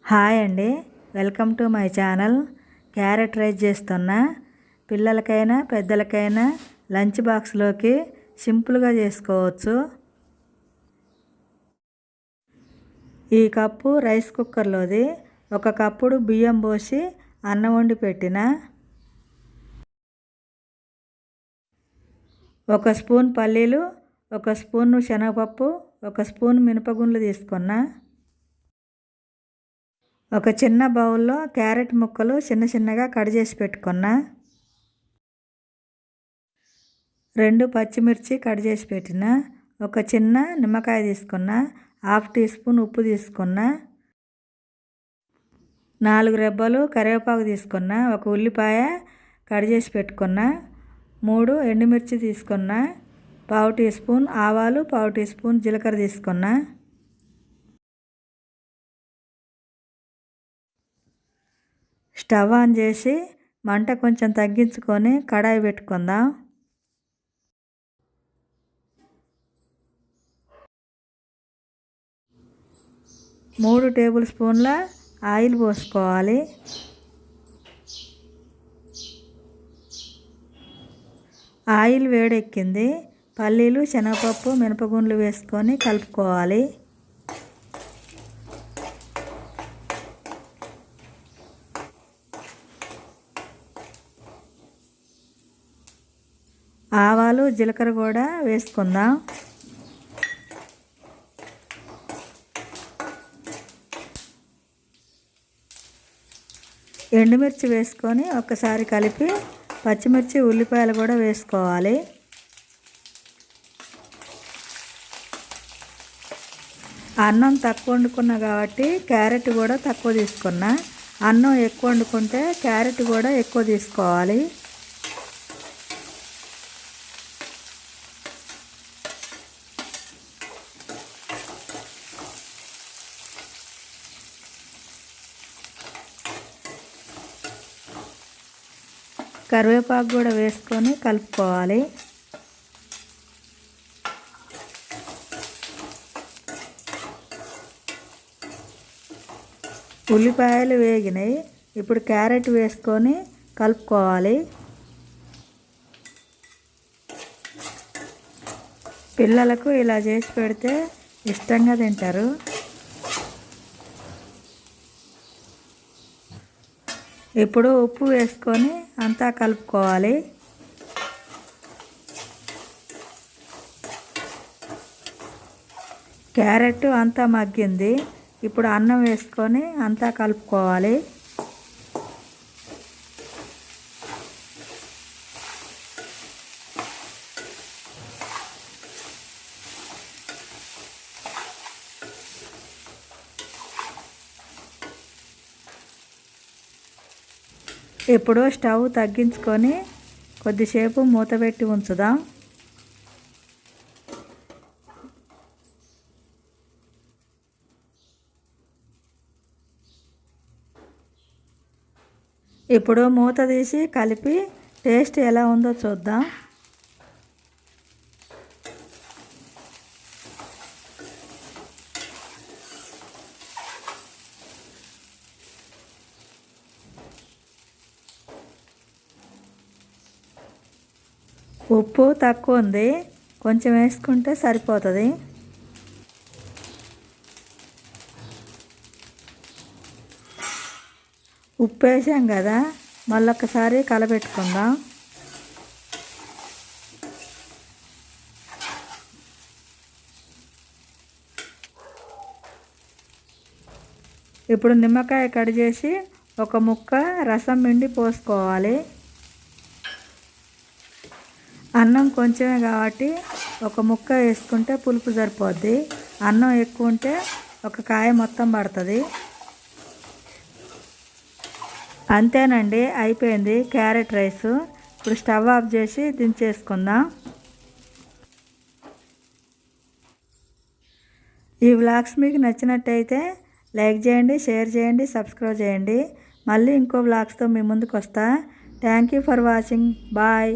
Hi అండి, welcome to my channel. Carrot rice చేస్తున్నా. పిల్లలకైనా పెద్దలకైనా లంచ్ బాక్స్లోకి సింపుల్గా చేసుకోవచ్చు. ఈ కప్పు రైస్ కుక్కర్లోది 1 కప్పుడు బియ్యం పోసి అన్నం వండి పెట్టిన. 1 స్పూన్ పల్లీలు, 1 స్పూన్ శనగపప్పు, 1 స్పూన్ మినపగుండ్లు తీసుకున్నా. ఒక చిన్న బౌల్లో క్యారెట్ ముక్కలు చిన్నగా కట్ చేసి పెట్టుకున్నా. 2 పచ్చిమిర్చి కట్ చేసి పెట్టిన. ఒక చిన్న నిమ్మకాయ తీసుకున్నా. 1/2 టీ స్పూన్ ఉప్పు తీసుకున్నా. 4 రెబ్బలు కరివేపాకు తీసుకున్నా. 1 ఉల్లిపాయ కట్ చేసి పెట్టుకున్నా. 3 ఎండుమిర్చి తీసుకున్నా. 1/2 టీ స్పూన్ ఆవాలు, 1/2 టీ స్పూన్ జీలకర్ర తీసుకున్నా. స్టవ్ ఆన్ చేసి మంట కొంచెం తగ్గించుకొని కడాయి పెట్టుకుందాం. 3 టేబుల్ స్పూన్ల ఆయిల్ పోసుకోవాలి. ఆయిల్ వేడెక్కింది. పల్లీలు, శనగపప్పు, మినపగుండ్లు వేసుకొని కలుపుకోవాలి. ఆవాలు, జీలకర్ర కూడా వేసుకుందాం. ఎండుమిర్చి వేసుకొని ఒక్కసారి కలిపి పచ్చిమిర్చి, ఉల్లిపాయలు కూడా వేసుకోవాలి. అన్నం తక్కువ వండుకున్నా కాబట్టి క్యారెట్ కూడా తక్కువ తీసుకున్నా. అన్నం ఎక్కువ వండుకుంటే క్యారెట్ కూడా ఎక్కువ తీసుకోవాలి. కరివేపాకు కూడా వేసుకొని కలుపుకోవాలి. ఉల్లిపాయలు వేగినాయి. ఇప్పుడు క్యారెట్ వేసుకొని కలుపుకోవాలి. పిల్లలకు ఇలా చేసి పెడితే ఇష్టంగా తింటారు. ఇప్పుడు ఉప్పు వేసుకొని అంతా కలుపుకోవాలి. క్యారెట్ అంతా మగ్గింది. ఇప్పుడు అన్నం వేసుకొని అంతా కలుపుకోవాలి. ఇప్పుడు స్టవ్ తగ్గించుకొని కొద్దిసేపు మూత పెట్టి ఉంచుదాం. ఇప్పుడు మూత తీసి కలిపి టేస్ట్ ఎలా ఉందో చూద్దాం. ఉప్పు తక్కువ ఉంది, కొంచెం వేసుకుంటే సరిపోతుంది. ఉప్పు వేసాం కదా, మళ్ళొకసారి కలబెట్టుకుందాం. ఇప్పుడు నిమ్మకాయ కట్ చేసి 1 ముక్క రసం పిండి పోసుకోవాలి. అన్నం కొంచెమే కాబట్టి 1 ముక్క వేసుకుంటే పులుపు సరిపోద్ది. అన్నం ఎక్కువ ఉంటే 1 కాయ మొత్తం పడుతుంది. అంతేనండి, అయిపోయింది క్యారెట్ రైస్. ఇప్పుడు స్టవ్ ఆఫ్ చేసి దించేసుకుందాం. ఈ వ్లాగ్స్ మీకు నచ్చినట్టయితే లైక్ చేయండి, షేర్ చేయండి, సబ్స్క్రైబ్ చేయండి. మళ్ళీ ఇంకో వ్లాగ్స్తో మీ ముందుకు వస్తా. Thank you for watching. Bye.